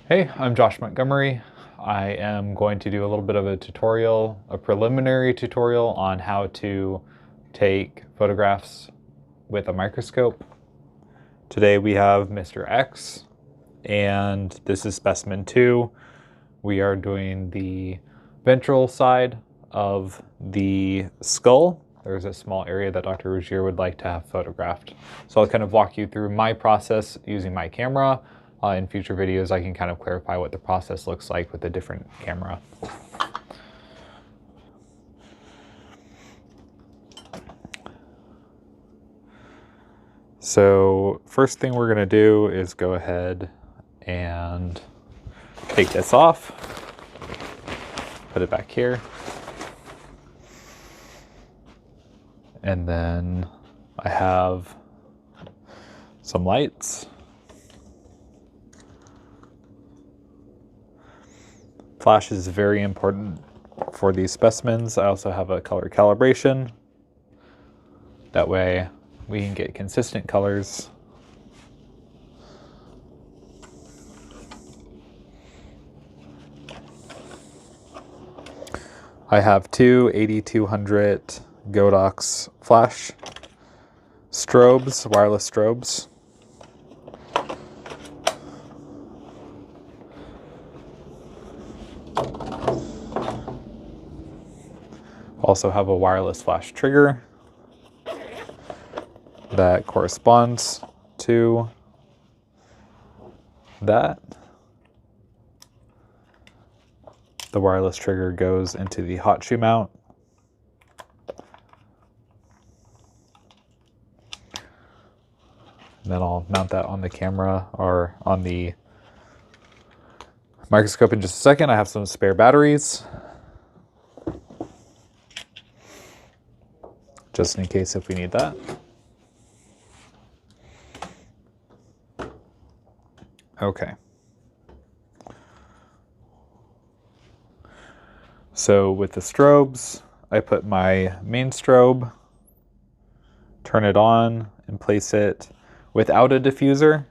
Hey, I'm Josh Montgomery. I am going to do a little bit of a tutorial, a preliminary tutorial on how to take photographs with a microscope. Today we have Mr. X, and this is specimen 2. We are doing the ventral side of the skull. There's a small area that Dr. Rougier would like to have photographed. So I'll kind of walk you through my process using my camera. In future videos, I can kind of clarify what the process looks like with a different camera. So first thing we're going to do is go ahead and take this off, put it back here, and then I have some lights. Flash is very important for these specimens. I also have a color calibration. That way we can get consistent colors. I have two 8200 Godox flash strobes, wireless strobes. Also have a wireless flash trigger that corresponds to that. The wireless trigger goes into the hot shoe mount. And then I'll mount that on the camera or on the microscope in just a second. I have some spare batteries, just in case if we need that. Okay. So with the strobes, I put my main strobe, turn it on, and place it without a diffuser,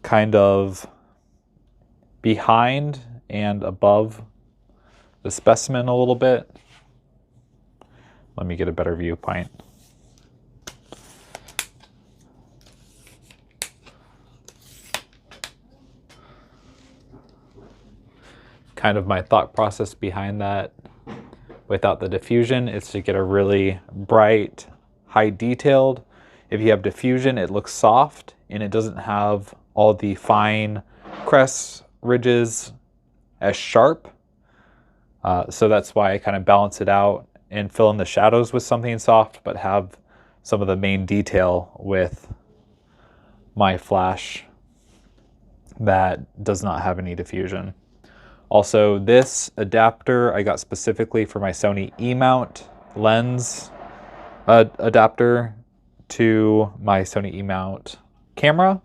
kind of behind and above the specimen a little bit. Let me get a better viewpoint. Kind of my thought process behind that without the diffusion is to get a really bright, high detailed. If you have diffusion, it looks soft and it doesn't have all the fine crests, ridges as sharp. So that's why I kind of balance it out and fill in the shadows with something soft, but have some of the main detail with my flash that does not have any diffusion. Also, this adapter I got specifically for my Sony E-mount lens adapter to my Sony E-mount camera.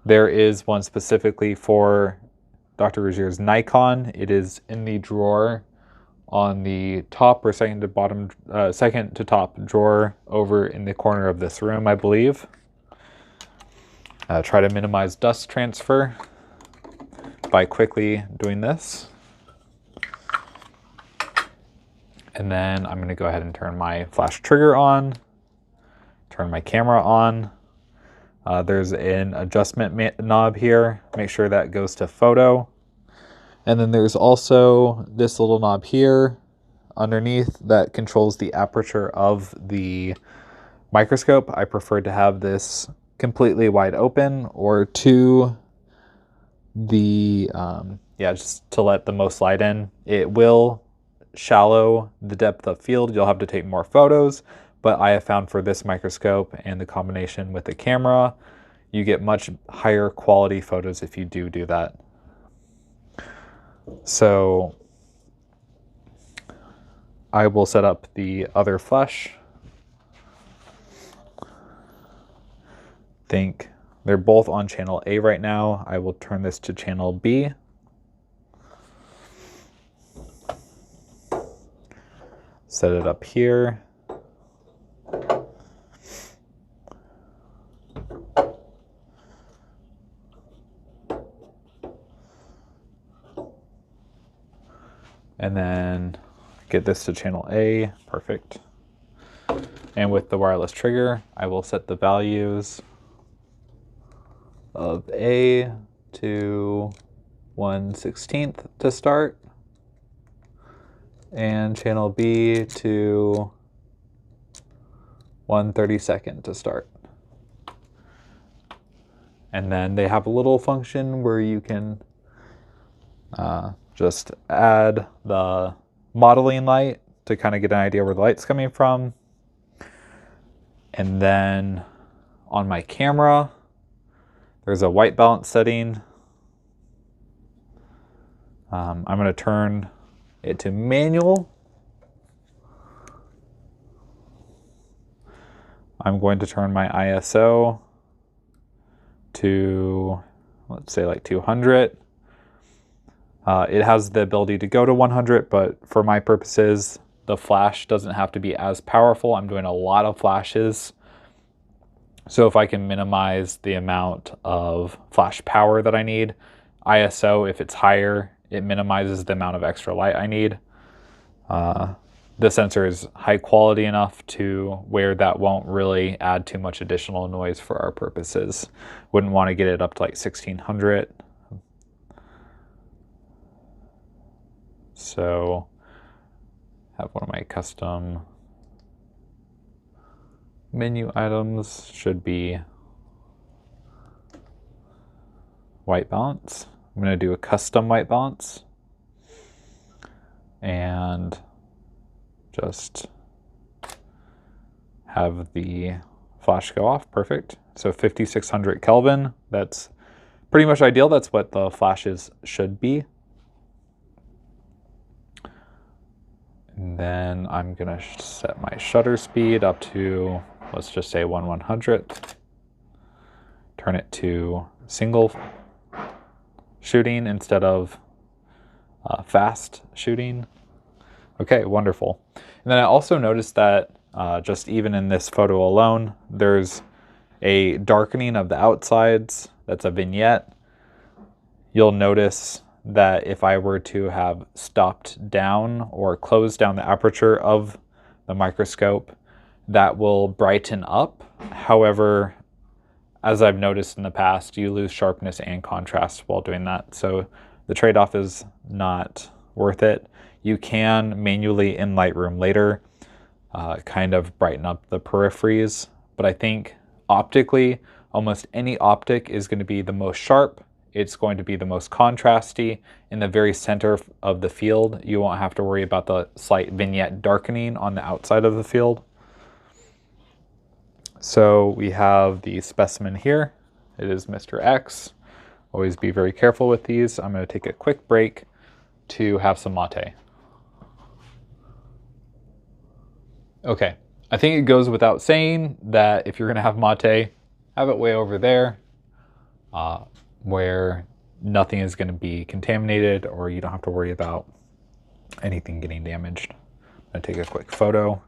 There is one specifically for Dr. Rougier's Nikon. It is in the drawer on the top or second to top drawer over in the corner of this room, I believe. Try to minimize dust transfer by quickly doing this. And then I'm going to go ahead and turn my flash trigger on, turn my camera on. There's an adjustment knob here. Make sure that goes to photo. And then there's also this little knob here underneath that controls the aperture of the microscope. I prefer to have this completely wide open or to the, just to let the most light in. It will shallow the depth of field. You'll have to take more photos, but I have found for this microscope and the combination with the camera, you get much higher quality photos if you do that. So I will set up the other flash. Think they're both on channel A right now. I will turn this to channel B. Set it up here. and then get this to channel A, perfect. And with the wireless trigger, I will set the values of A to 1/16 to start, and channel B to 1/32 to start. And then they have a little function where you can just add the modeling light to kind of get an idea where the light's coming from. And then on my camera, there's a white balance setting. I'm going to turn it to manual. I'm going to turn my ISO to, let's say, like 200. It has the ability to go to 100, but for my purposes, the flash doesn't have to be as powerful. I'm doing a lot of flashes. So if I can minimize the amount of flash power that I need, ISO, if it's higher, it minimizes the amount of extra light I need. The sensor is high quality enough to where that won't really add too much additional noise for our purposes. Wouldn't want to get it up to like 1600. So have one of my custom menu items should be white balance. I'm going to do a custom white balance and just have the flash go off. Perfect. So 5600 Kelvin, that's pretty much ideal. That's what the flashes should be. And then I'm going to set my shutter speed up to, let's just say 1/100th. Turn it to single shooting instead of fast shooting. Okay, wonderful. And then I also noticed that just even in this photo alone, there's a darkening of the outsides. That's a vignette. You'll notice that if I were to have stopped down or closed down the aperture of the microscope, that will brighten up. However, as I've noticed in the past, you lose sharpness and contrast while doing that. So the trade-off is not worth it. You can manually in Lightroom later kind of brighten up the peripheries, but I think optically, almost any optic is going to be the most sharp. It's going to be the most contrasty. In the very center of the field, you won't have to worry about the slight vignette darkening on the outside of the field. So we have the specimen here. It is Mr. X. Always be very careful with these. I'm going to take a quick break to have some mate. Okay, I think it goes without saying that if you're going to have mate, have it way over there where nothing is going to be contaminated or you don't have to worry about anything getting damaged. I'm going to take a quick photo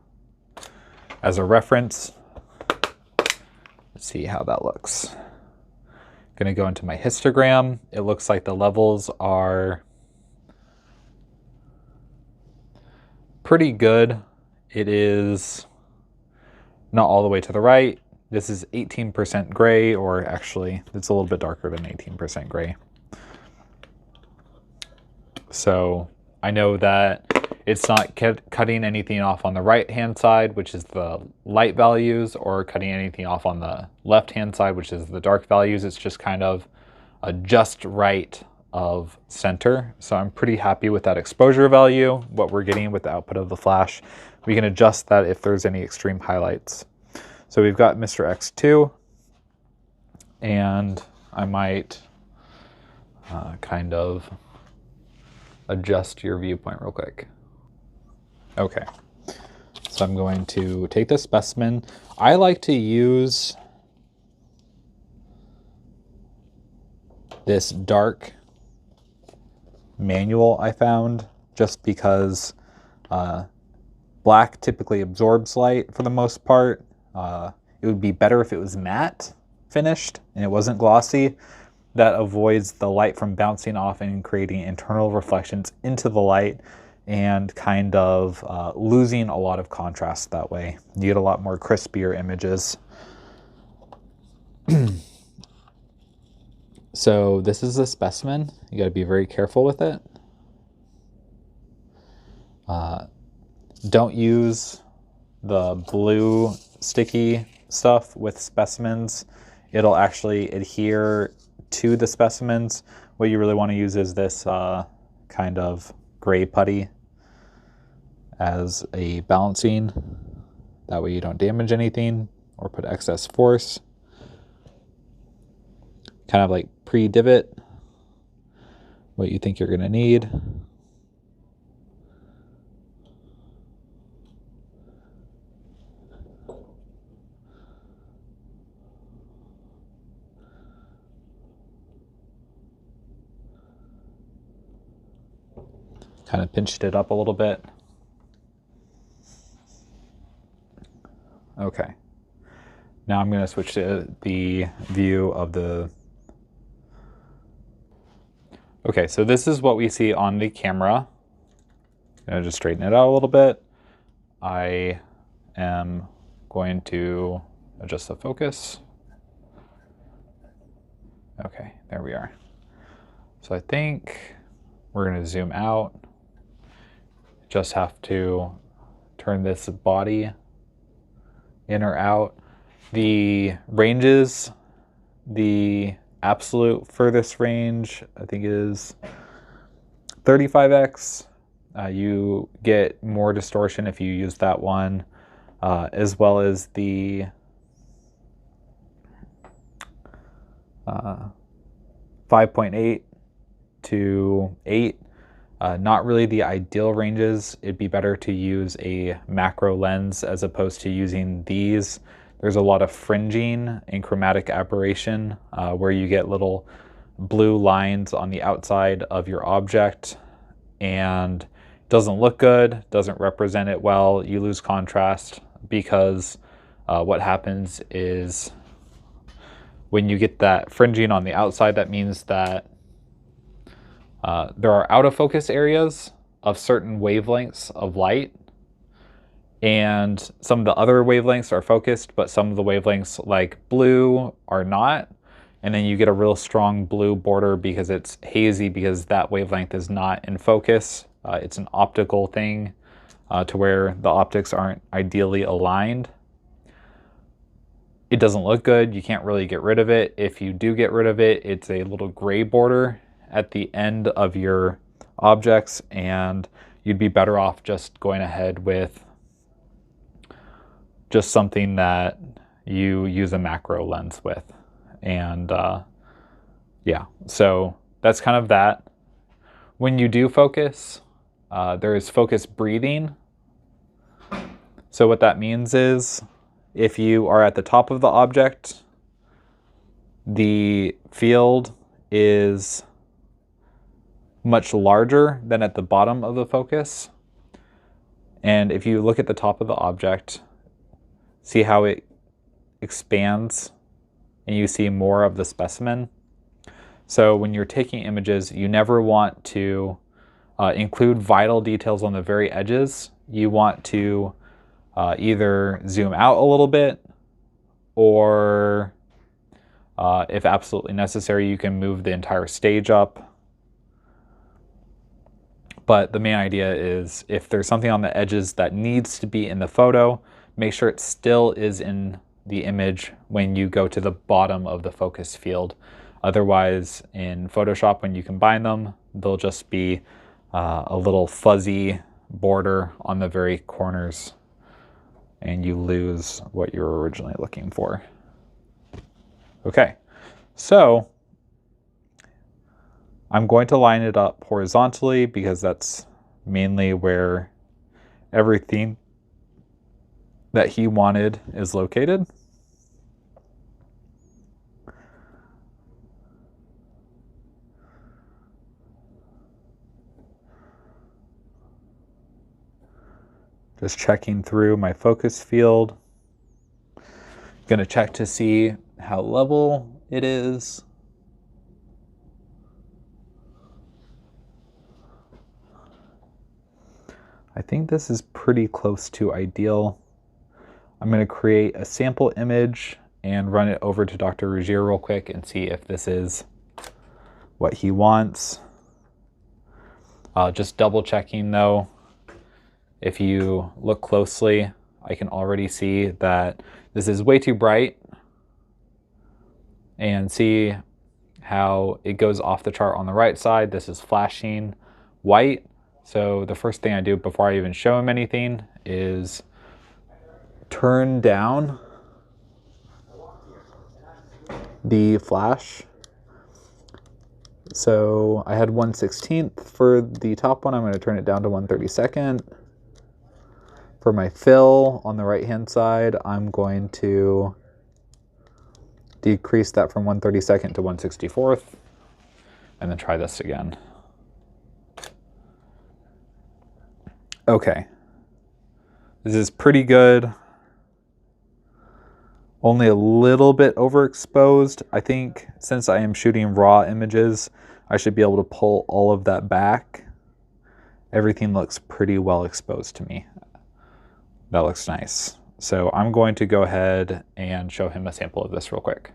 as a reference. Let's see how that looks. Going to go into my histogram. It looks like the levels are pretty good. It is not all the way to the right. This is 18% gray, or actually it's a little bit darker than 18% gray. So I know that it's not cutting anything off on the right-hand side, which is the light values, or cutting anything off on the left-hand side, which is the dark values. It's just kind of a just right of center. So I'm pretty happy with that exposure value, what we're getting with the output of the flash. We can adjust that if there's any extreme highlights. So we've got Mr. X2, and I might kind of adjust your viewpoint real quick. Okay, so I'm going to take this specimen. I like to use this dark manual I found just because black typically absorbs light for the most part. It would be better if it was matte finished and it wasn't glossy. That avoids the light from bouncing off and creating internal reflections into the light, and kind of losing a lot of contrast that way. You get a lot more crispier images. So this is a specimen. You got to be very careful with it. Don't use the blue sticky stuff with specimens. It'll actually adhere to the specimens. What you really want to use is this kind of gray putty as a balancing. That way you don't damage anything or put excess force. Kind of like pre-divot what you think you're going to need. Kind of pinched it up a little bit. Okay. Now I'm going to switch to the view of the... Okay, so this is what we see on the camera. I'm going to just straighten it out a little bit. I am going to adjust the focus. Okay, there we are. So I think we're going to zoom out. Just have to turn this body in or out. The ranges, the absolute furthest range, I think is 35x. You get more distortion if you use that one, as well as the 5.8 to 8. Not really the ideal ranges. It'd be better to use a macro lens as opposed to using these. There's a lot of fringing and chromatic aberration where you get little blue lines on the outside of your object and it doesn't look good, doesn't represent it well. You lose contrast because what happens is when you get that fringing on the outside, that means that there are out of focus areas of certain wavelengths of light, and some of the other wavelengths are focused, but some of the wavelengths like blue are not. And then you get a real strong blue border because it's hazy because that wavelength is not in focus. It's an optical thing to where the optics aren't ideally aligned. It doesn't look good. You can't really get rid of it. If you do get rid of it, it's a little gray border at the end of your objects, and you'd be better off just going ahead with just something that you use a macro lens with. And yeah, so that's kind of that. When you do focus, there is focus breathing. So what that means is if you are at the top of the object, the field is much larger than at the bottom of the focus. And if you look at the top of the object, see how it expands and you see more of the specimen. So when you're taking images, you never want to include vital details on the very edges. You want to either zoom out a little bit, or if absolutely necessary, you can move the entire stage up. But the main idea is if there's something on the edges that needs to be in the photo, make sure it still is in the image when you go to the bottom of the focus field. Otherwise, in Photoshop, when you combine them, they'll just be a little fuzzy border on the very corners, and you lose what you were originally looking for. Okay, so I'm going to line it up horizontally because that's mainly where everything that he wanted is located. Just checking through my focus field. Going to check to see how level it is. I think this is pretty close to ideal. I'm going to create a sample image and run it over to Dr. Rougier real quick and see if this is what he wants. Just double checking though, if you look closely, I can already see that this is way too bright, and see how it goes off the chart on the right side. This is flashing white. So the first thing I do before I even show him anything is turn down the flash. So I had 1/16 for the top one. I'm going to turn it down to 1/32. For my fill on the right hand side, I'm going to decrease that from 1/32 to 1/64, and then try this again. Okay, this is pretty good. Only a little bit overexposed. I think since I am shooting raw images, I should be able to pull all of that back. Everything looks pretty well exposed to me. That looks nice. So I'm going to go ahead and show him a sample of this real quick.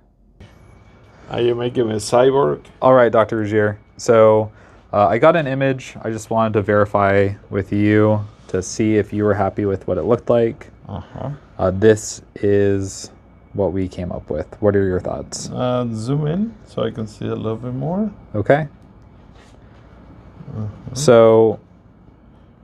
Are you making a cyborg? All right, Dr. Rougier. So I got an image. I just wanted to verify with you to see if you were happy with what it looked like. This is what we came up with. What are your thoughts? Zoom in so I can see a little bit more. Okay. So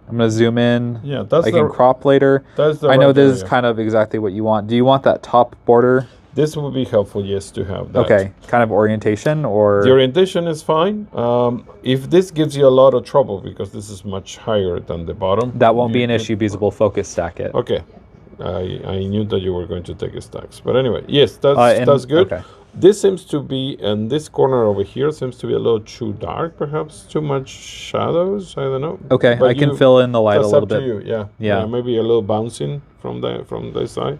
I'm going to zoom in. Yeah, that's I can crop later. That's the I know right this is area. kind of exactly what you want. Do you want that top border? This would be helpful, yes, to have that. Okay, kind of orientation, or? The orientation is fine. If this gives you a lot of trouble because this is much higher than the bottom. That won't be an issue because we'll focus stack it. Okay. I knew that you were going to take a stacks. But anyway, yes, that's good. Okay. This seems to be, and this corner over here seems to be a little too dark, perhaps too much shadows. I don't know. Okay, but I can fill in the light a little bit. That's up to you. Yeah. Maybe a little bouncing from this side.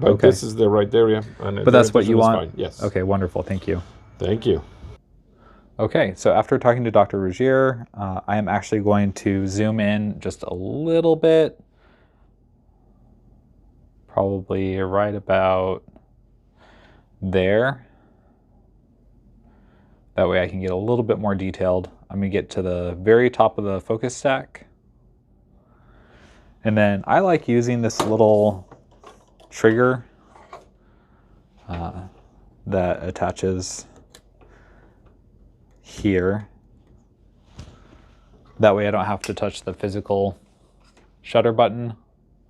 But Okay. this is the right area. And But that's what you want? fine. Yes. Okay, wonderful. Thank you. Thank you. Okay, so after talking to Dr. Rougier, I am actually going to zoom in just a little bit. Probably right about there. That way I can get a little bit more detailed. I'm going to get to the very top of the focus stack. And then I like using this little trigger that attaches here. That way I don't have to touch the physical shutter button.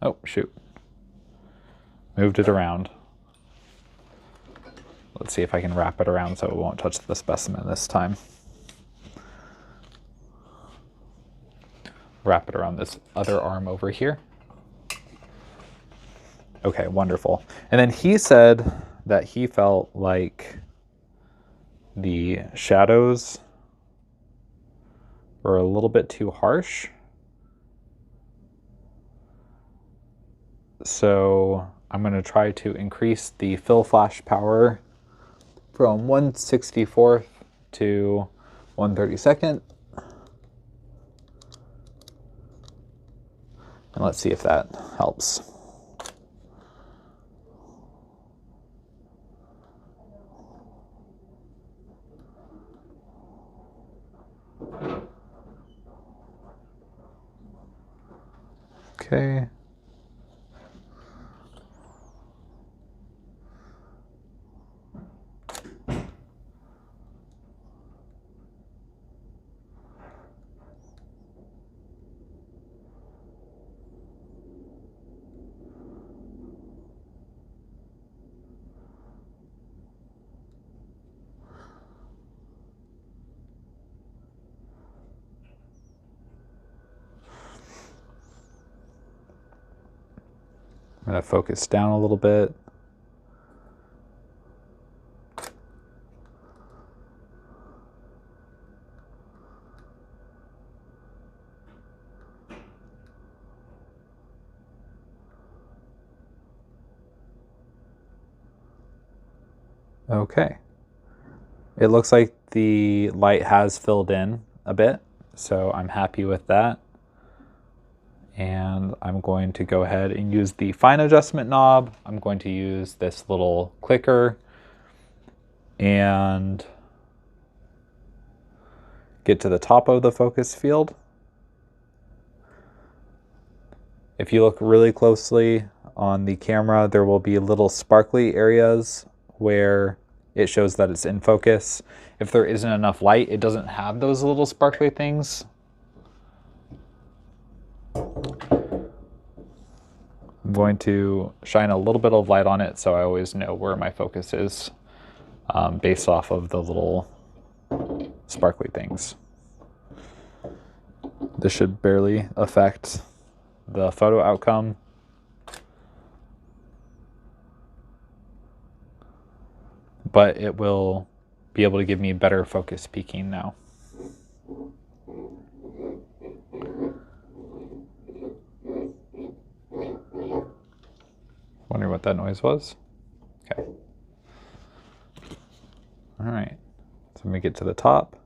Oh, shoot. Moved it around. Let's see if I can wrap it around so it won't touch the specimen this time. Wrap it around this other arm over here. Okay, wonderful. And then he said that he felt like the shadows were a little bit too harsh. So I'm going to try to increase the fill flash power from 1/64 to 1/32. And let's see if that helps. Okay. I'm going to focus down a little bit. Okay. It looks like the light has filled in a bit, so I'm happy with that. And I'm going to go ahead and use the fine adjustment knob. I'm going to use this little clicker and get to the top of the focus field. If you look really closely on the camera, there will be little sparkly areas where it shows that it's in focus. If there isn't enough light, it doesn't have those little sparkly things. I'm going to shine a little bit of light on it so I always know where my focus is based off of the little sparkly things. This should barely affect the photo outcome. But it will be able to give me better focus peaking now. Wonder what that noise was. Okay. All right. So let me get to the top.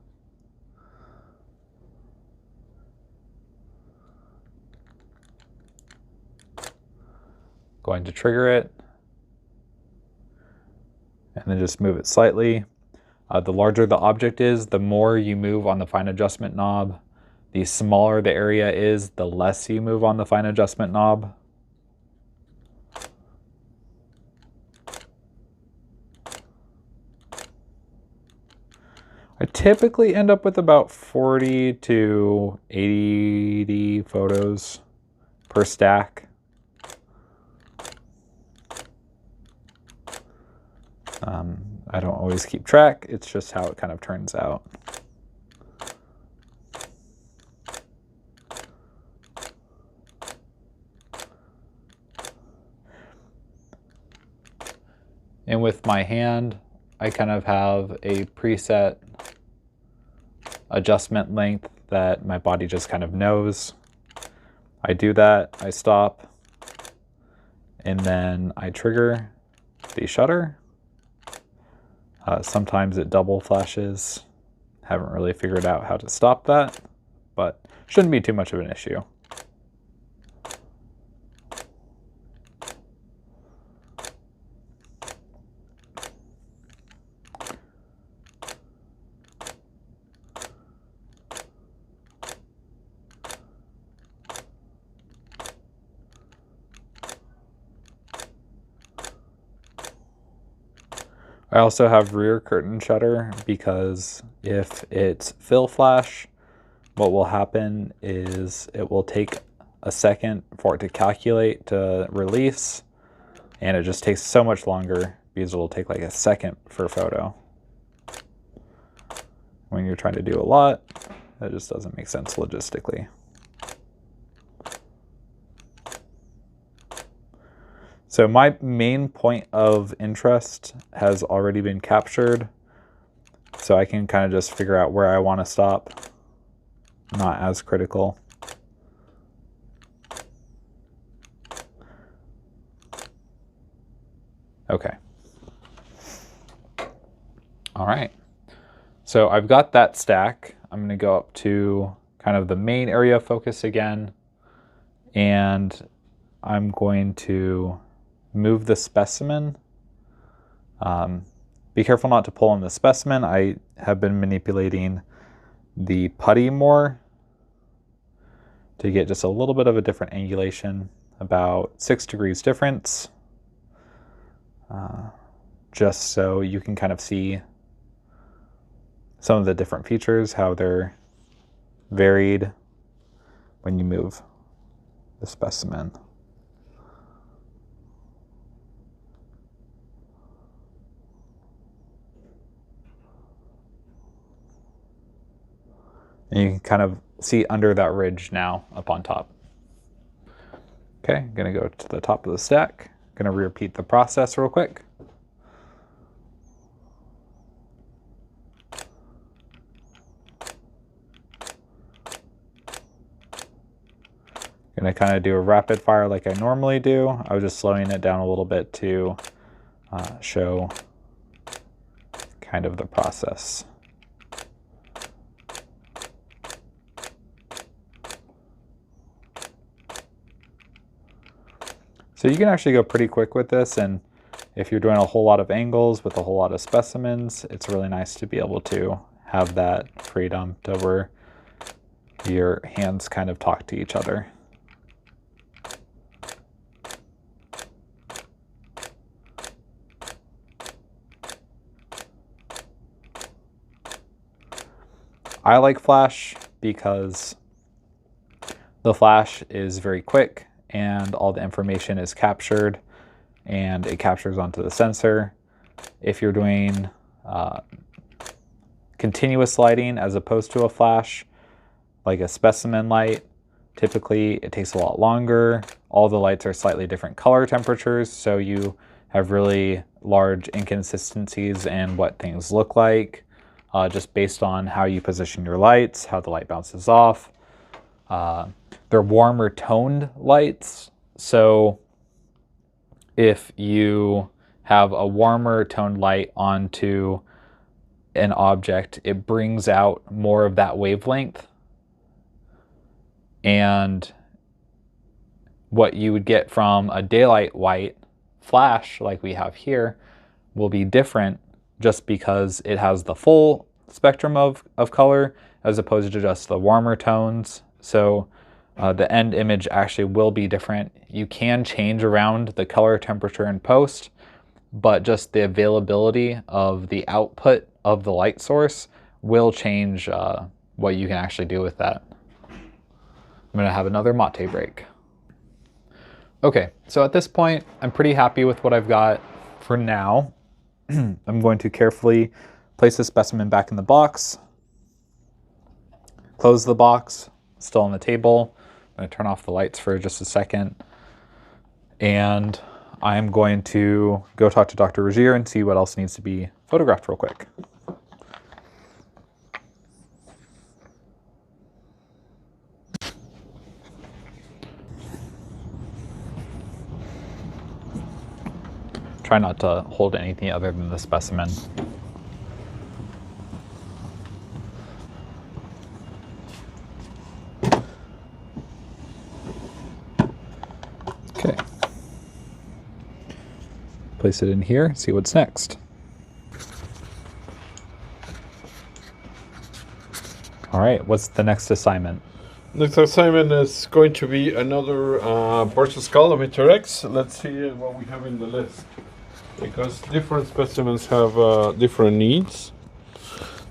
Going to trigger it. And then just move it slightly. The larger the object is, the more you move on the fine adjustment knob. The smaller the area is, the less you move on the fine adjustment knob. I typically end up with about 40 to 80 photos per stack. I don't always keep track, it's just how it kind of turns out. And with my hand, I kind of have a preset adjustment length that my body just kind of knows. I do that, I stop, and then I trigger the shutter. Sometimes it double flashes. Haven't really figured out how to stop that, but shouldn't be too much of an issue. I also have rear curtain shutter because if it's fill flash, what will happen is it will take a second for it to calculate to release, and it just takes so much longer because it will take like a second for a photo. When you're trying to do a lot, that just doesn't make sense logistically. So my main point of interest has already been captured, so I can kind of just figure out where I want to stop. Not as critical. Okay. All right. So I've got that stack. I'm going to go up to kind of the main area of focus again, and I'm going to move the specimen. Be careful not to pull on the specimen. I have been manipulating the putty more to get just a little bit of a different angulation, about 6 degrees difference, just so you can kind of see some of the different features, how they're varied when you move the specimen. And you can kind of see under that ridge now up on top. Okay, I'm gonna go to the top of the stack. Gonna repeat the process real quick. Gonna kind of do a rapid fire like I normally do. I was just slowing it down a little bit to show kind of the process. So you can actually go pretty quick with this, and if you're doing a whole lot of angles with a whole lot of specimens, it's really nice to be able to have that freedom to where your hands kind of talk to each other. I like flash because the flash is very quick and all the information is captured and it captures onto the sensor. If you're doing continuous lighting as opposed to a flash, like a specimen light, typically it takes a lot longer. All the lights are slightly different color temperatures, so you have really large inconsistencies in what things look like, just based on how you position your lights, how the light bounces off. They're warmer toned lights, so if you have a warmer toned light onto an object, it brings out more of that wavelength. And what you would get from a daylight white flash like we have here will be different just because it has the full spectrum of color as opposed to just the warmer tones. So the end image actually will be different. You can change around the color temperature in post, but just the availability of the output of the light source will change what you can actually do with that. I'm gonna have another mate break. Okay, so at this point, I'm pretty happy with what I've got for now. I'm going to carefully place the specimen back in the box, close the box, still on the table. I'm gonna turn off the lights for just a second. And I'm going to go talk to Dr. Rogier and see what else needs to be photographed real quick. Try not to hold anything other than the specimen. Okay. Place it in here, see what's next. All right, what's the next assignment? Next assignment is going to be another partial skull of X. Let's see what we have in the list, because different specimens have different needs.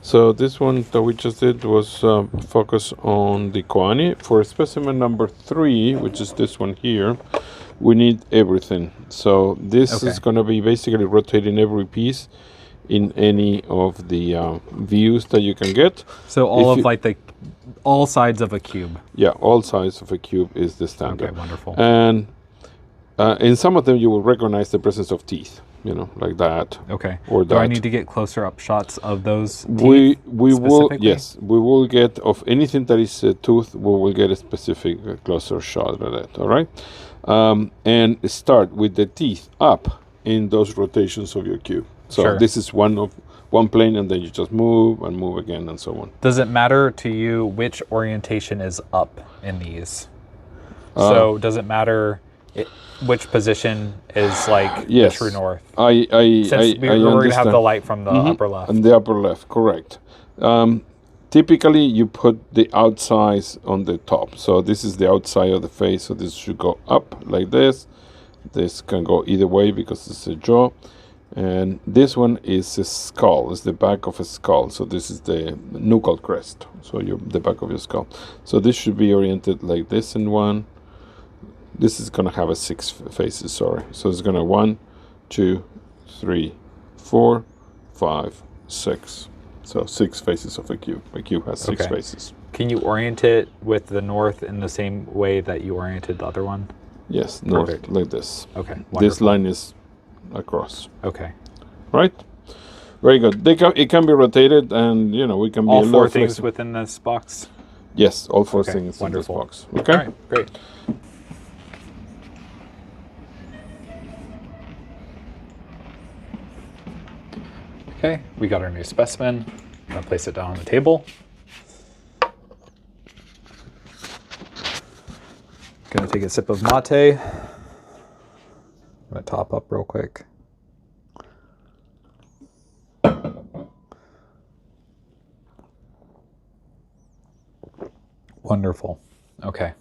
So this one that we just did was focus on the Koani. For specimen number 3, which is this one here, we need everything. So this is going to be basically rotating every piece in any of the views that you can get. So all of like all sides of a cube. Yeah, all sides of a cube is the standard. Okay, wonderful. And in some of them you will recognize the presence of teeth, you know, like that. Okay. Or do that. I need to get closer up shots of those teeth? We will, yes, we will get of anything that is a tooth, we will get a specific closer shot of that, all right? And start with the teeth up in those rotations of your cube. So this is one plane, and then you just move and move again and so on. Does it matter to you which orientation is up in these? So does it matter which position is like the true north? Since we're going to have the light from the upper left. And the upper left, correct. Typically, you put the outsides on the top. So this is the outside of the face, so this should go up like this. This can go either way because it's a jaw. And this one is a skull, it's the back of a skull. So this is the nuchal crest, so the back of your skull. So this should be oriented like this in one. This is going to have 6 faces, sorry. So it's going to 1, 2, 3, 4, 5, 6. So 6 faces of a cube. A cube has 6 faces. Can you orient it with the north in the same way that you oriented the other one? Yes, north, like this. Okay, wonderful. This line is across. Okay. Right? Very good. It can be rotated, and you know, we can be all 4 things within this box? Yes, all 4 things in this box. Okay? All right, great. Okay, we got our new specimen. I'm gonna place it down on the table. Gonna take a sip of mate. I'm gonna top up real quick. Wonderful. Okay.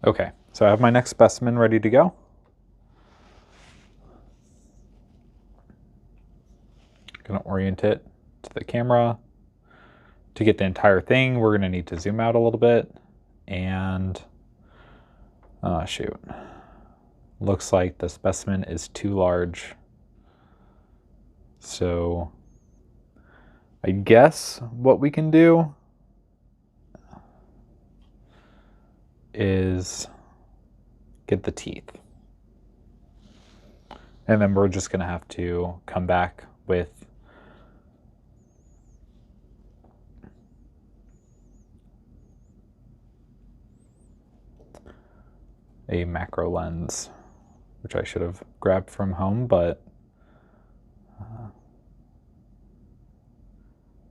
Okay, so I have my next specimen ready to go. Gonna orient it to the camera. To get the entire thing, we're gonna need to zoom out a little bit. And, shoot. Looks like the specimen is too large. So I guess what we can do is get the teeth. And then we're just going to have to come back with a macro lens, which I should have grabbed from home, but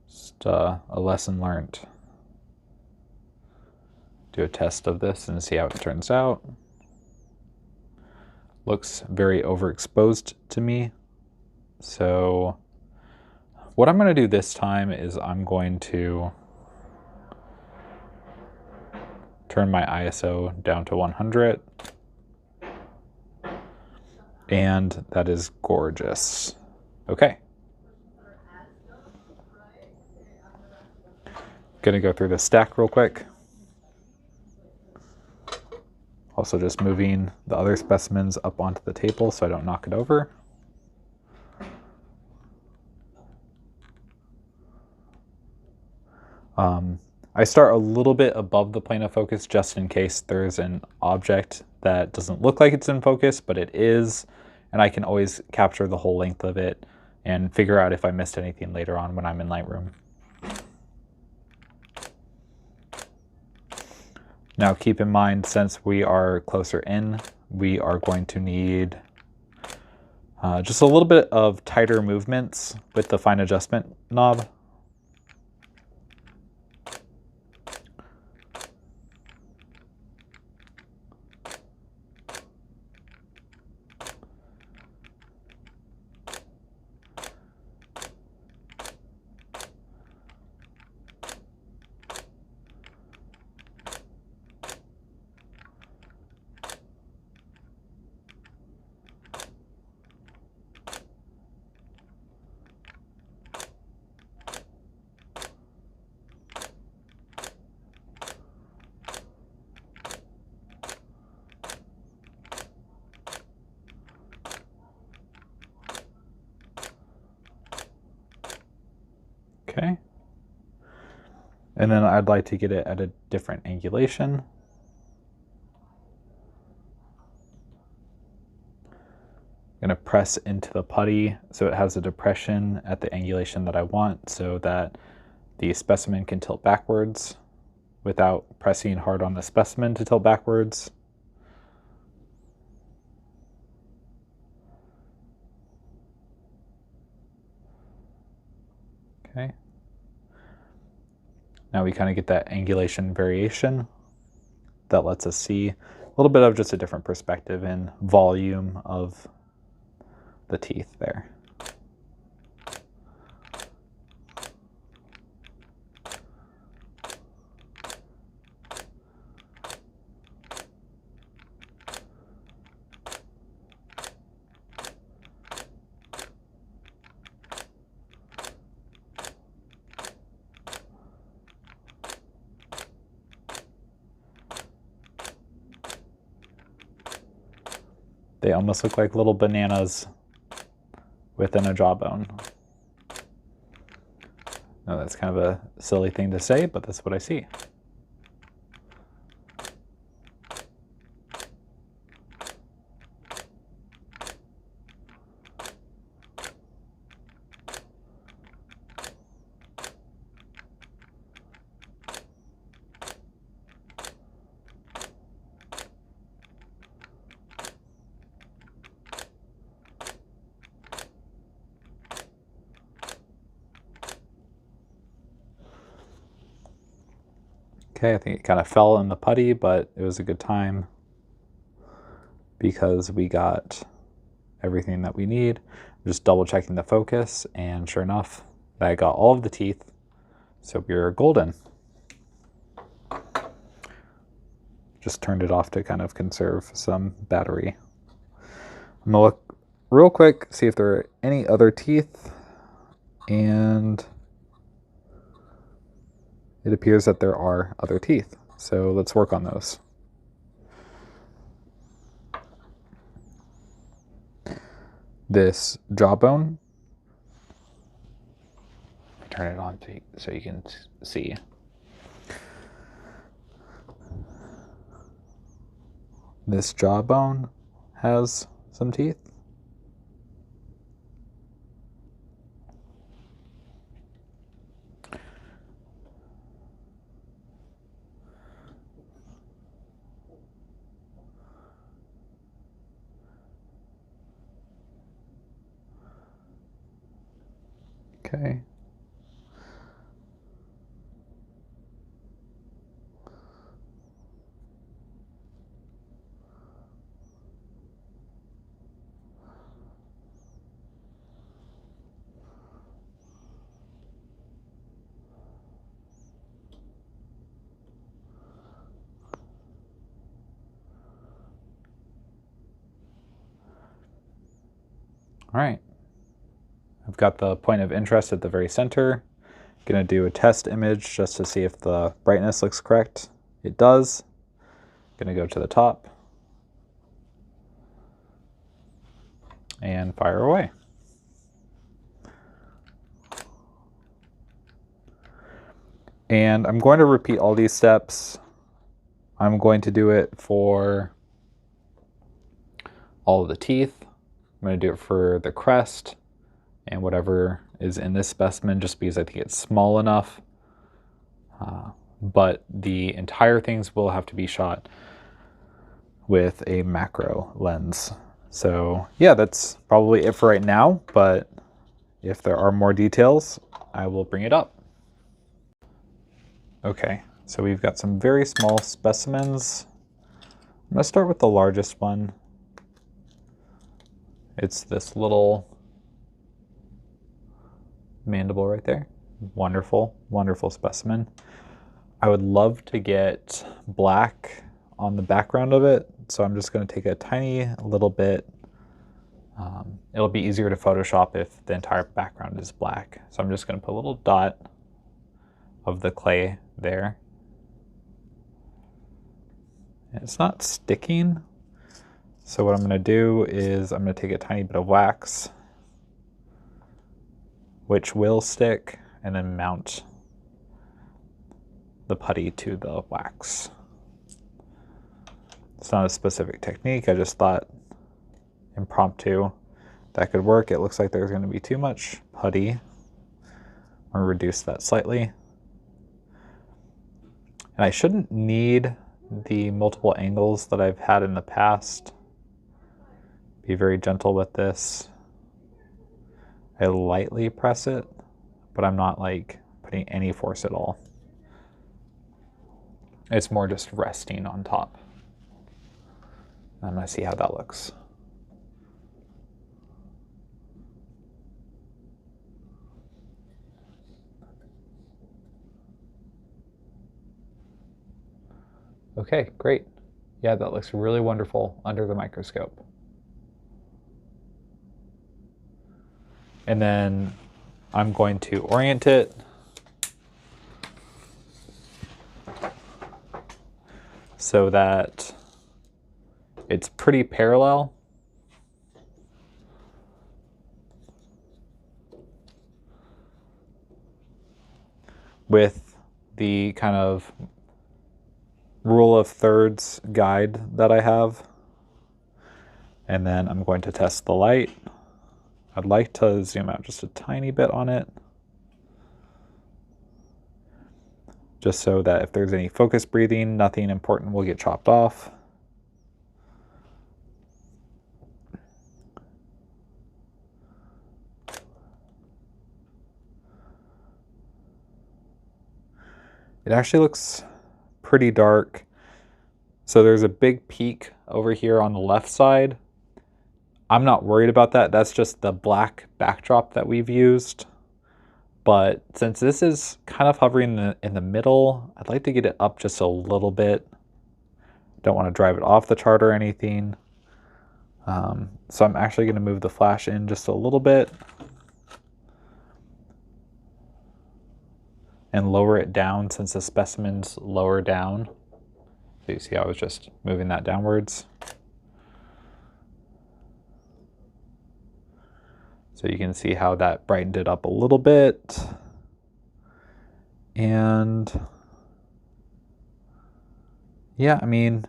just a lesson learned. Do a test of this and see how it turns out. Looks very overexposed to me. So what I'm going to do this time is I'm going to turn my ISO down to 100. And that is gorgeous. Okay. Gonna go through the stack real quick. Also just moving the other specimens up onto the table so I don't knock it over. I start a little bit above the plane of focus just in case there's an object that doesn't look like it's in focus, but it is, and I can always capture the whole length of it and figure out if I missed anything later on when I'm in Lightroom. Now keep in mind, since we are closer in, we are going to need just a little bit of tighter movements with the fine adjustment knob. Okay. And then I'd like to get it at a different angulation. I'm going to press into the putty so it has a depression at the angulation that I want so that the specimen can tilt backwards without pressing hard on the specimen to tilt backwards. Okay. Now we kind of get that angulation variation that lets us see a little bit of just a different perspective and volume of the teeth there. They almost look like little bananas within a jawbone. Now that's kind of a silly thing to say, but that's what I see. Okay, I think it kind of fell in the putty, but it was a good time. because we got everything that we need. I'm just double checking the focus, and sure enough, I got all of the teeth, so we're golden. Just turned it off to kind of conserve some battery. I'm gonna look real quick, see if there are any other teeth, and it appears that there are other teeth. So let's work on those. This jawbone, turn it on so you can see. This jawbone has some teeth. Okay. All right. I've got the point of interest at the very center. Gonna do a test image just to see if the brightness looks correct. It does. Gonna go to the top and fire away. And I'm going to repeat all these steps. I'm going to do it for all of the teeth. I'm going to do it for the crest and whatever is in this specimen, just because I think it's small enough. But the entire things will have to be shot with a macro lens. So yeah, that's probably it for right now, but if there are more details, I will bring it up. Okay, so we've got some very small specimens. I'm gonna start with the largest one. It's this little mandible right there. Wonderful, wonderful specimen. I would love to get black on the background of it, so I'm just gonna take a tiny little bit. It'll be easier to Photoshop if the entire background is black. So I'm just gonna put a little dot of the clay there. And it's not sticking. So what I'm gonna do is I'm gonna take a tiny bit of wax, which will stick, and then mount the putty to the wax. It's not a specific technique, I just thought impromptu that could work. It looks like there's gonna be too much putty. I'm gonna reduce that slightly. And I shouldn't need the multiple angles that I've had in the past. Be very gentle with this. I lightly press it, but I'm not like putting any force at all. It's more just resting on top. I'm gonna see how that looks. Okay, great. Yeah, that looks really wonderful under the microscope. And then I'm going to orient it so that it's pretty parallel. With the kind of rule of thirds guide that I have. And then I'm going to test the light. I'd like to zoom out just a tiny bit on it, just so that if there's any focus breathing, nothing important will get chopped off. It actually looks pretty dark. So there's a big peak over here on the left side. I'm not worried about that. That's just the black backdrop that we've used. But since this is kind of hovering in the middle, I'd like to get it up just a little bit. Don't want to drive it off the chart or anything. So I'm actually going to move the flash in just a little bit and lower it down since the specimen's lower down. So you see I was just moving that downwards. So you can see how that brightened it up a little bit. And yeah, I mean,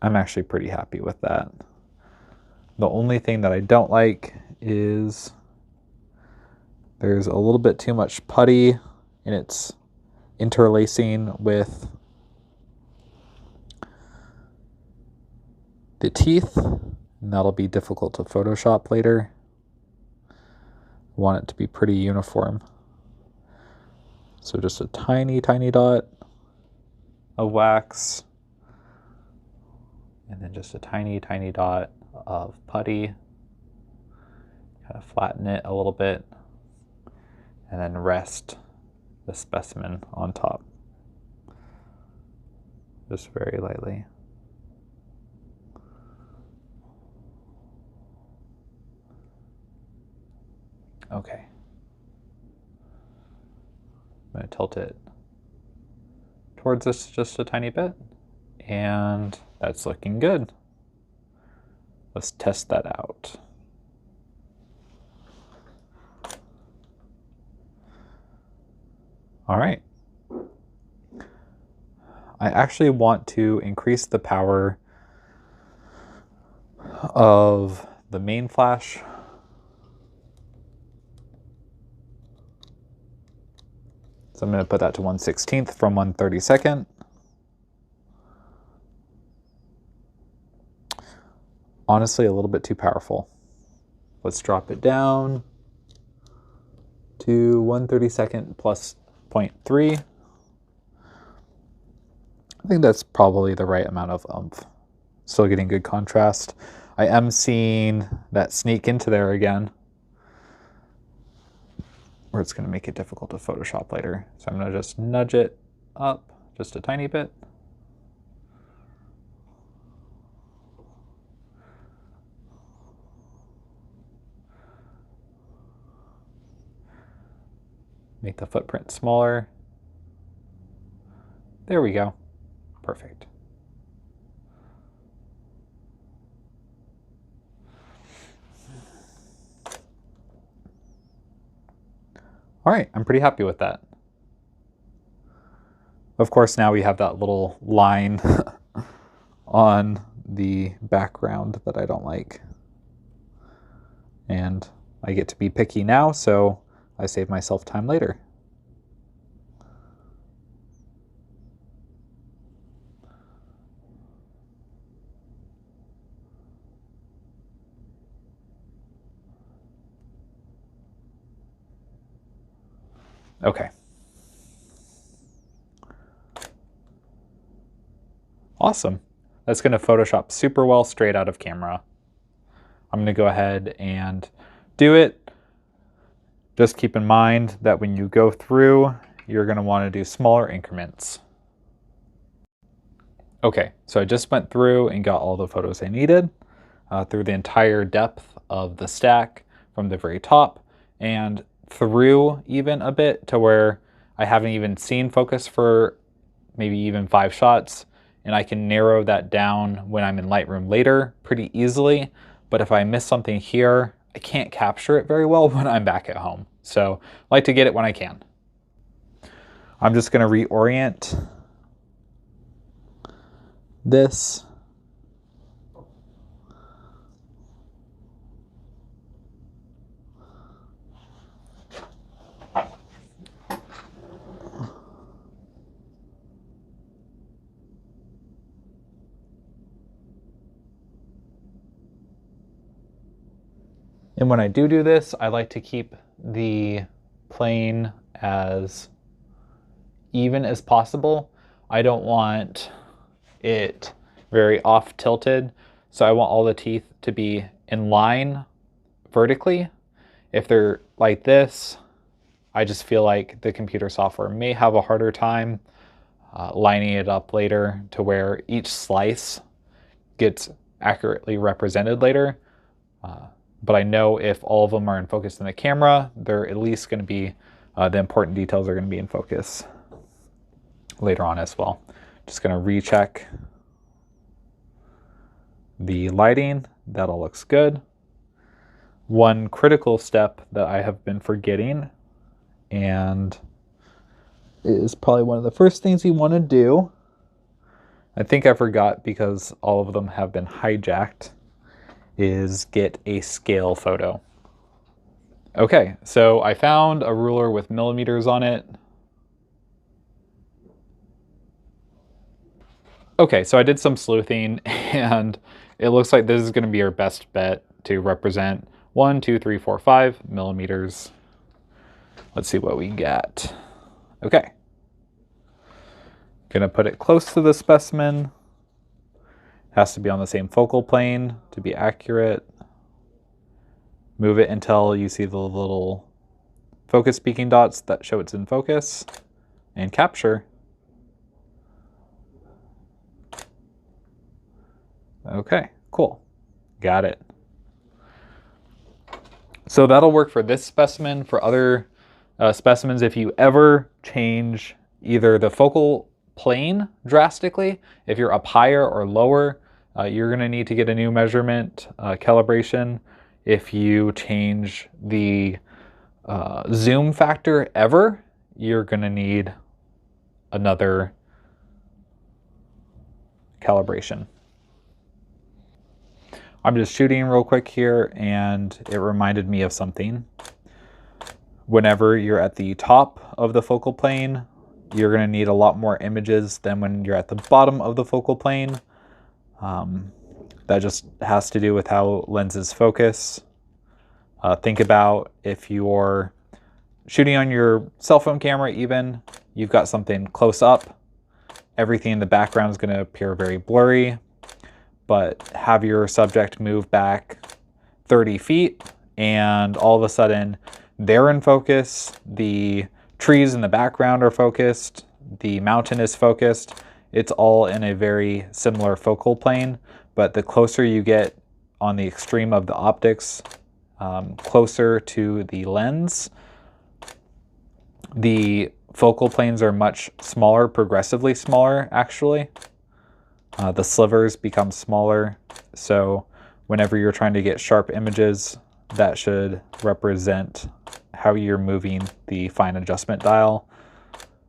I'm actually pretty happy with that. The only thing that I don't like is there's a little bit too much putty and it's interlacing with the teeth, and that'll be difficult to Photoshop later. I want it to be pretty uniform. So just a tiny, tiny dot of wax, and then just a tiny, tiny dot of putty. Kind of flatten it a little bit, and then rest the specimen on top. Just very lightly. Okay. I'm going to tilt it towards us just a tiny bit, and that's looking good. Let's test that out. All right. I actually want to increase the power of the main flash. So I'm going to put that to 1/16 from 1/32. Honestly, a little bit too powerful. Let's drop it down to 1/32 plus 0.3. I think that's probably the right amount of oomph. Still getting good contrast. I am seeing that sneak into there again, where it's going to make it difficult to Photoshop later. So I'm going to just nudge it up just a tiny bit. Make the footprint smaller. There we go. Perfect. All right, I'm pretty happy with that. Of course, now we have that little line on the background that I don't like. And I get to be picky now, so I save myself time later. Okay. Awesome. That's going to Photoshop super well straight out of camera. I'm going to go ahead and do it. Just keep in mind that when you go through, you're going to want to do smaller increments. Okay, so I just went through and got all the photos I needed through the entire depth of the stack from the very top and through even a bit to where I haven't even seen focus for maybe even 5 shots, and I can narrow that down when I'm in Lightroom later pretty easily. But if I miss something here, I can't capture it very well when I'm back at home. So I like to get it when I can. I'm just going to reorient this. And when I do this, I like to keep the plane as even as possible. I don't want it very off tilted. So I want all the teeth to be in line vertically. If they're like this, I just feel like the computer software may have a harder time lining it up later to where each slice gets accurately represented later. But I know if all of them are in focus in the camera, they're at least going to be, the important details are going to be in focus later on as well. Just going to recheck the lighting. That all looks good. One critical step that I have been forgetting, and is probably one of the first things you want to do. I think I forgot because all of them have been hijacked, is get a scale photo. Okay, so I found a ruler with millimeters on it. Okay, so I did some sleuthing and it looks like this is going to be our best bet to represent 1, 2, 3, 4, 5 millimeters. Let's see what we get. Okay. Gonna put it close to the specimen. Has to be on the same focal plane to be accurate. Move it until you see the little focus speaking dots that show it's in focus, and capture. Okay, cool. Got it. So that'll work for this specimen. For other specimens, if you ever change either the focal plane drastically, if you're up higher or lower, you're going to need to get a new measurement calibration. If you change the zoom factor ever, you're going to need another calibration. I'm just shooting real quick here, and it reminded me of something. Whenever you're at the top of the focal plane, you're going to need a lot more images than when you're at the bottom of the focal plane. That just has to do with how lenses focus. Think about if you're shooting on your cell phone camera even, you've got something close up, everything in the background is going to appear very blurry. But have your subject move back 30 feet and all of a sudden they're in focus, the trees in the background are focused, the mountain is focused. It's all in a very similar focal plane, but the closer you get on the extreme of the optics, closer to the lens, the focal planes are much smaller, progressively smaller actually. The slivers become smaller, so whenever you're trying to get sharp images, that should represent how you're moving the fine adjustment dial.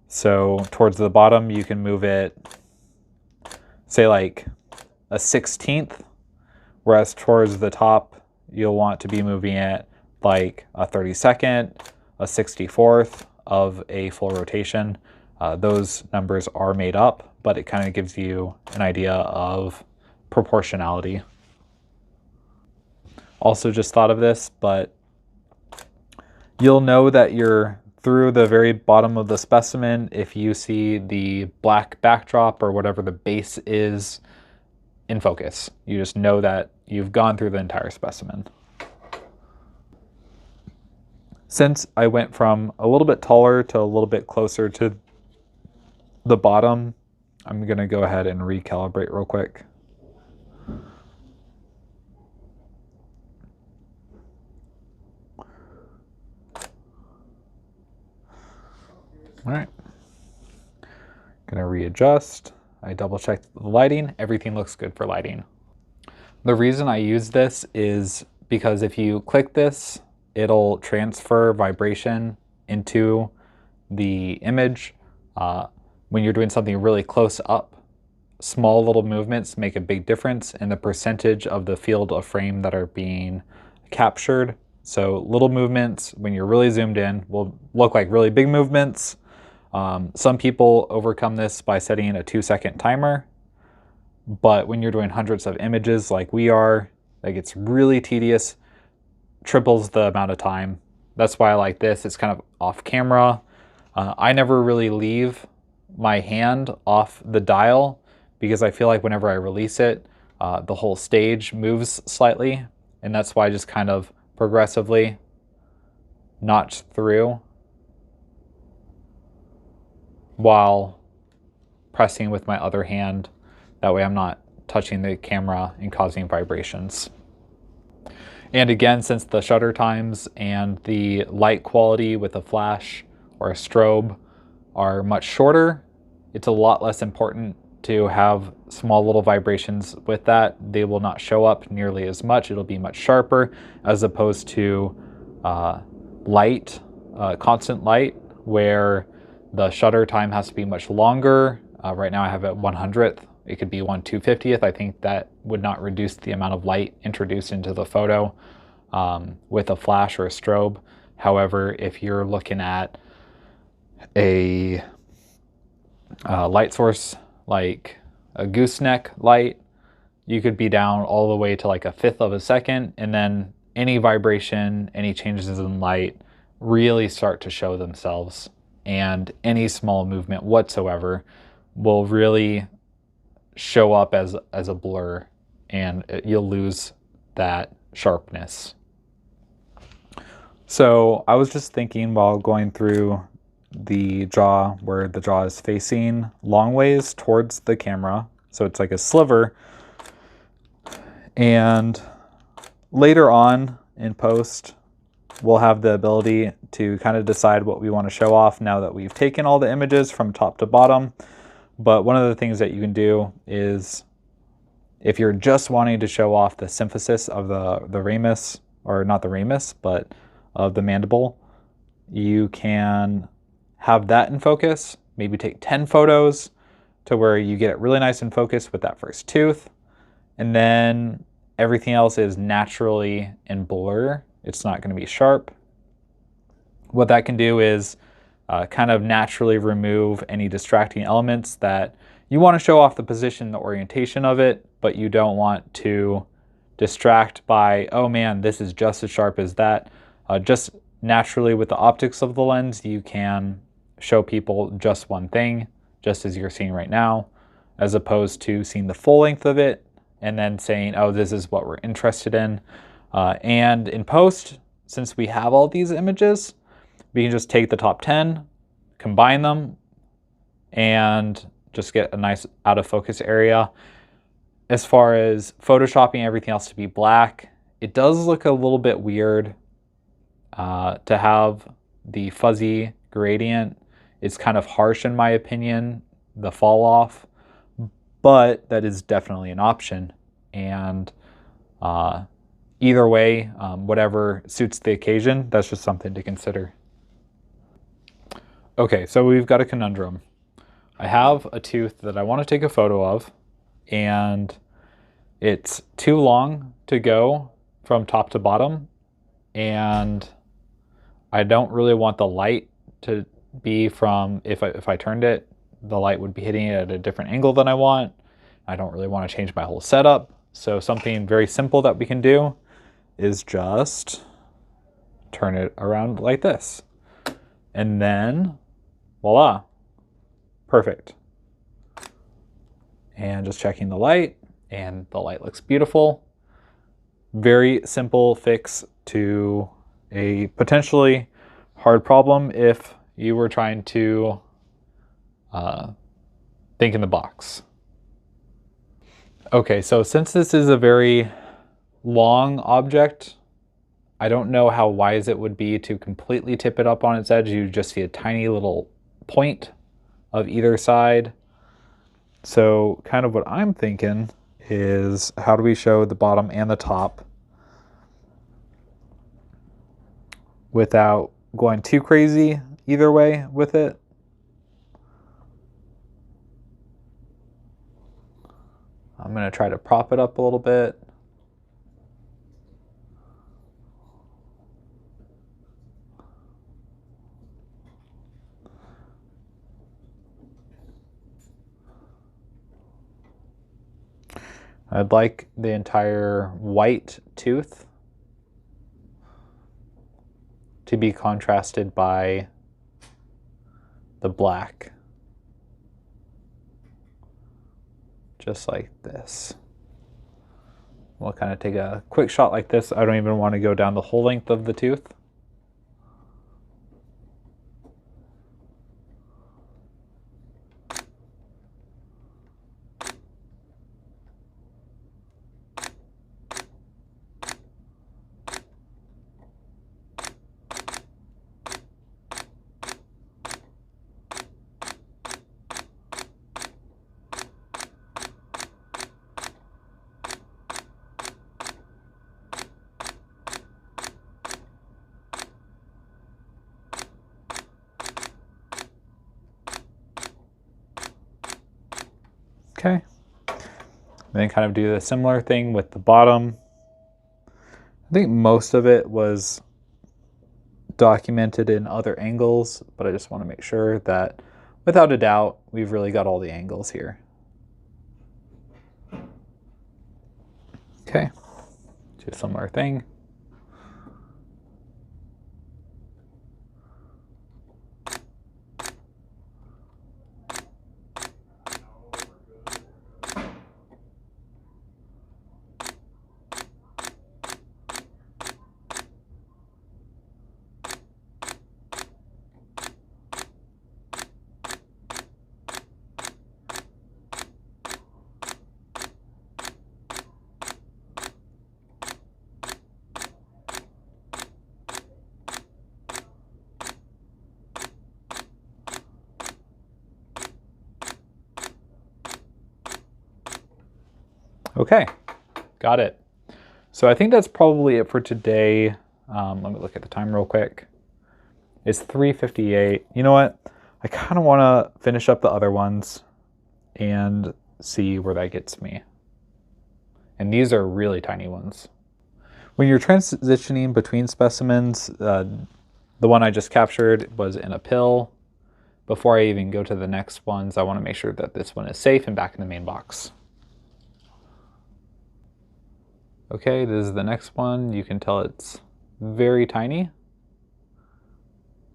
So towards the bottom, you can move it, say like a 16th, whereas towards the top, you'll want to be moving it like a 32nd, a 64th of a full rotation. Those numbers are made up, but it kind of gives you an idea of proportionality. Also just thought of this, but you'll know that you're through the very bottom of the specimen if you see the black backdrop or whatever the base is in focus. You just know that you've gone through the entire specimen. Since I went from a little bit taller to a little bit closer to the bottom, I'm going to go ahead and recalibrate real quick. All right. Going to readjust. I double checked the lighting. Everything looks good for lighting. The reason I use this is because if you click this, it'll transfer vibration into the image. When you're doing something really close up, small little movements make a big difference in the percentage of the field of frame that are being captured. So little movements, when you're really zoomed in, will look like really big movements. Some people overcome this by setting a 2-second timer, but when you're doing hundreds of images like we are, that gets really tedious, triples the amount of time. That's why I like this. It's kind of off camera. I never really leave my hand off the dial because I feel like whenever I release it, the whole stage moves slightly, and that's why I just kind of progressively notch through while pressing with my other hand. That way I'm not touching the camera and causing vibrations. And again, since the shutter times and the light quality with a flash or a strobe are much shorter, it's a lot less important to have small little vibrations with that. They will not show up nearly as much. It'll be much sharper as opposed to light, constant light, where the shutter time has to be much longer. Right now I have it 100th. It could be 1/250th. I think that would not reduce the amount of light introduced into the photo with a flash or a strobe. However, if you're looking at a light source like a gooseneck light, you could be down all the way to like 1/5 of a second, and then any vibration, any changes in light really start to show themselves, and any small movement whatsoever will really show up as a blur, and you'll lose that sharpness. So I was just thinking while going through the jaw where the jaw is facing long ways towards the camera, so it's like a sliver, and later on in post we'll have the ability to kind of decide what we want to show off now that we've taken all the images from top to bottom. But one of the things that you can do is, if you're just wanting to show off the symphysis of the ramus, or not the ramus, but of the mandible, you can have that in focus, maybe take 10 photos to where you get it really nice in focus with that first tooth, and then everything else is naturally in blur. It's not going to be sharp. What that can do is kind of naturally remove any distracting elements that you want to show off the position, the orientation of it, but you don't want to distract by, oh man, this is just as sharp as that. Just naturally with the optics of the lens, you can show people just one thing, just as you're seeing right now, as opposed to seeing the full length of it and then saying, oh, this is what we're interested in. And in post, since we have all these images, we can just take the top 10, combine them, and just get a nice out of focus area. As far as photoshopping everything else to be black, it does look a little bit weird to have the fuzzy gradient. It's kind of harsh in my opinion, the fall off, but that is definitely an option. And either way, whatever suits the occasion, that's just something to consider. Okay, so we've got a conundrum. I have a tooth that I want to take a photo of, and it's too long to go from top to bottom, and I don't really want the light to be from, if I turned it, the light would be hitting it at a different angle than I want. I don't really want to change my whole setup. So something very simple that we can do is just turn it around like this. And then, voila, perfect. And just checking the light, and the light looks beautiful. Very simple fix to a potentially hard problem if you were trying to think in the box. Okay, so since this is a very long object, I don't know how wise it would be to completely tip it up on its edge. You just see a tiny little point of either side. So kind of what I'm thinking is, how do we show the bottom and the top without going too crazy either way with it? I'm going to try to prop it up a little bit. I'd like the entire white tooth to be contrasted by the black. just like this. We'll kind of take a quick shot like this. I don't even want to go down the whole length of the tooth. Okay. Then kind of do the similar thing with the bottom. I think most of it was documented in other angles, but I just want to make sure that without a doubt, we've really got all the angles here. Okay, do a similar thing. Okay, got it. So I think that's probably it for today. Let me look at the time real quick. It's 3:58. You know what? I kind of want to finish up the other ones and see where that gets me. And these are really tiny ones. When you're transitioning between specimens, the one I just captured was in a pill. Before I even go to the next ones, I want to make sure that this one is safe and back in the main box. Okay, this is the next one. You can tell it's very tiny.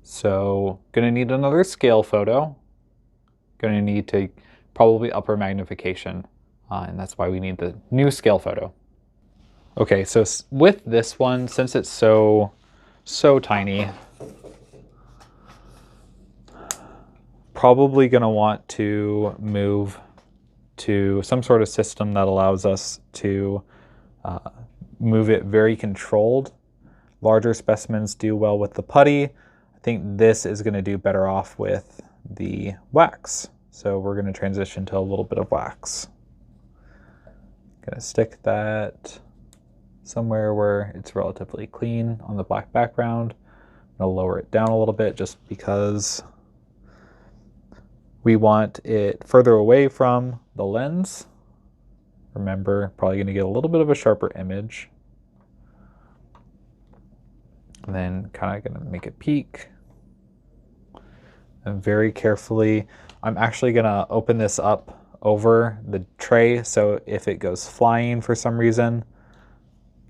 So gonna need another scale photo. Gonna need to probably upper magnification. And that's why we need the new scale photo. Okay, so with this one, since it's so tiny, probably gonna want to move to some sort of system that allows us to move it very controlled. Larger specimens do well with the putty. I think this is going to do better off with the wax. So we're going to transition to a little bit of wax. Going to stick that somewhere where it's relatively clean on the black background. I'm going to lower it down a little bit just because we want it further away from the lens. Remember, probably going to get a little bit of a sharper image. And then kind of going to make it peak. And very carefully, I'm actually going to open this up over the tray, so if it goes flying for some reason,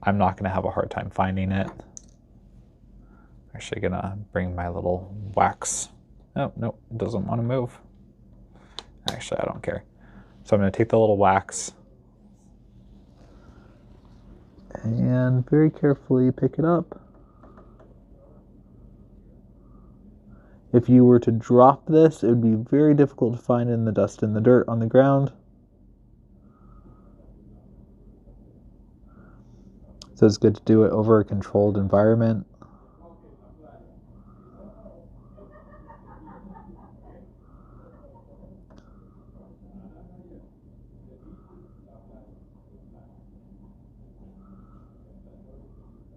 I'm not going to have a hard time finding it. I'm actually going to bring my little wax. Oh, no, it doesn't want to move. Actually, I don't care. So I'm going to take the little wax and very carefully pick it up. If you were to drop this, it would be very difficult to find in the dust and the dirt on the ground. So it's good to do it over a controlled environment.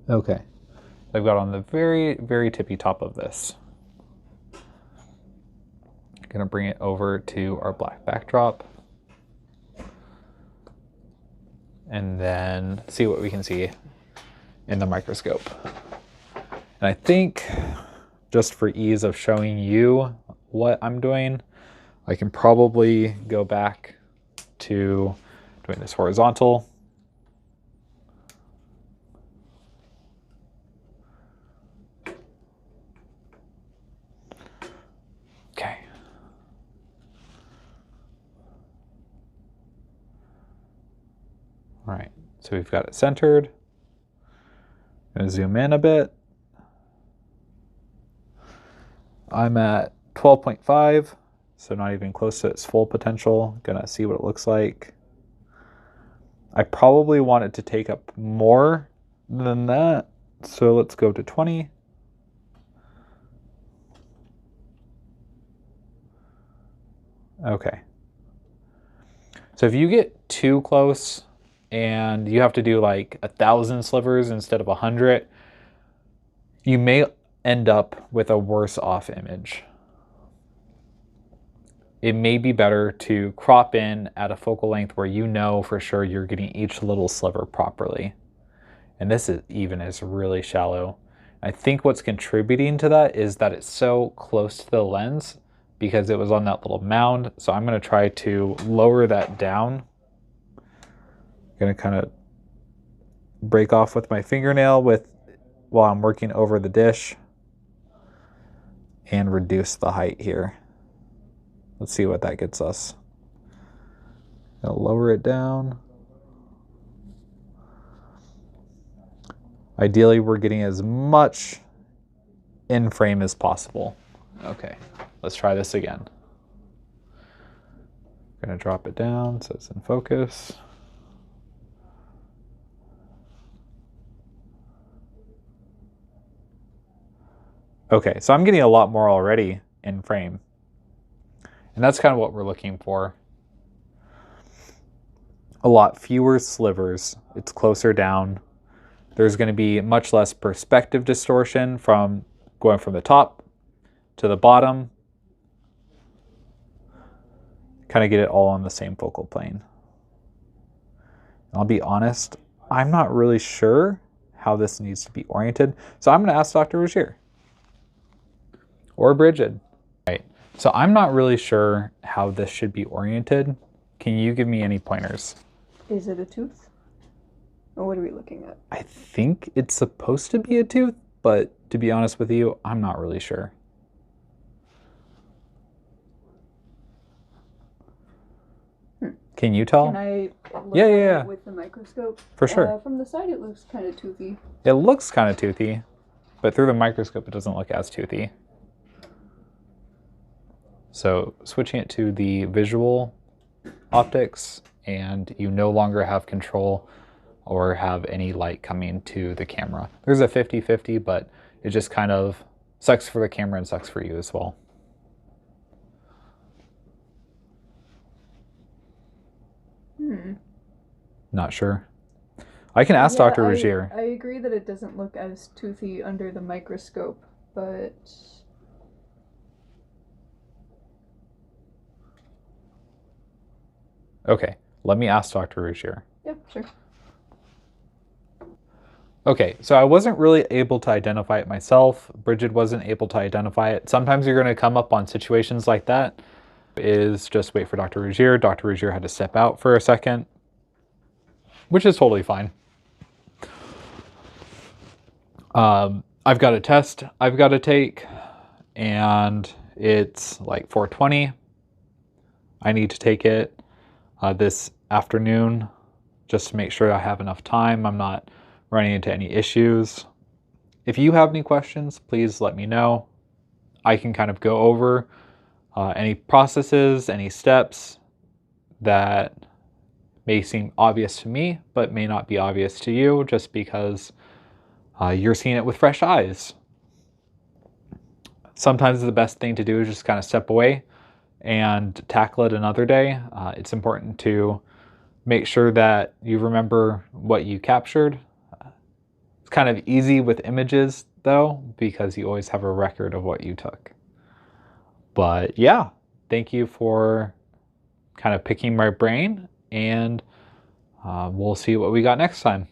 Okay, I've got on the very, very tippy top of this. I'm gonna bring it over to our black backdrop and then see what we can see in the microscope. And I think just for ease of showing you what I'm doing, I can probably go back to doing this horizontal. Okay. So we've got it centered. I'm going to zoom in a bit. I'm at 12.5, so not even close to its full potential. Gonna see what it looks like. I probably want it to take up more than that, so let's go to 20. Okay. So if you get too close and you have to do like 1,000 slivers instead of 100, you may end up with a worse off image. It may be better to crop in at a focal length where you know for sure you're getting each little sliver properly. And this is really shallow. I think what's contributing to that is that it's so close to the lens because it was on that little mound. So I'm going to try to lower that down. I'm going to kind of break off with my fingernail while I'm working over the dish and reduce the height here. Let's see what that gets us. I'll lower it down. Ideally, we're getting as much in frame as possible. Okay, let's try this again. I'm gonna drop it down so it's in focus. Okay, so I'm getting a lot more already in frame. And that's kind of what we're looking for. A lot fewer slivers. It's closer down. There's going to be much less perspective distortion from going from the top to the bottom. Kind of get it all on the same focal plane. And I'll be honest, I'm not really sure how this needs to be oriented. So I'm going to ask Dr. Rogier or Bridget. Right. So I'm not really sure how this should be oriented. Can you give me any pointers? Is it a tooth? Or what are we looking at? I think it's supposed to be a tooth, but to be honest with you, I'm not really sure. Can you tell? Can I look Yeah, at yeah, yeah. it with the microscope? For sure. From the side, it looks kind of toothy. It looks kind of toothy, but through the microscope, it doesn't look as toothy. So switching it to the visual optics, and you no longer have control or have any light coming to the camera. There's a 50-50, but it just kind of sucks for the camera and sucks for you as well. Not sure. I can ask Dr. Rogier. I agree that it doesn't look as toothy under the microscope, but... Okay, let me ask Dr. Rogier. Yep, sure. Okay, so I wasn't really able to identify it myself. Bridget wasn't able to identify it. Sometimes you're going to come up on situations like that. Is just wait for Dr. Rogier. Dr. Rogier had to step out for a second, which is totally fine. I've got a test I've got to take, and it's like 4:20. I need to take it this afternoon just to make sure I have enough time. I'm not running into any issues. If you have any questions, please let me know. I can kind of go over any processes, any steps that may seem obvious to me, but may not be obvious to you just because you're seeing it with fresh eyes. Sometimes the best thing to do is just kind of step away and tackle it another day. It's important to make sure that you remember what you captured. It's kind of easy with images though, because you always have a record of what you took. But yeah, thank you for kind of picking my brain, and we'll see what we got next time.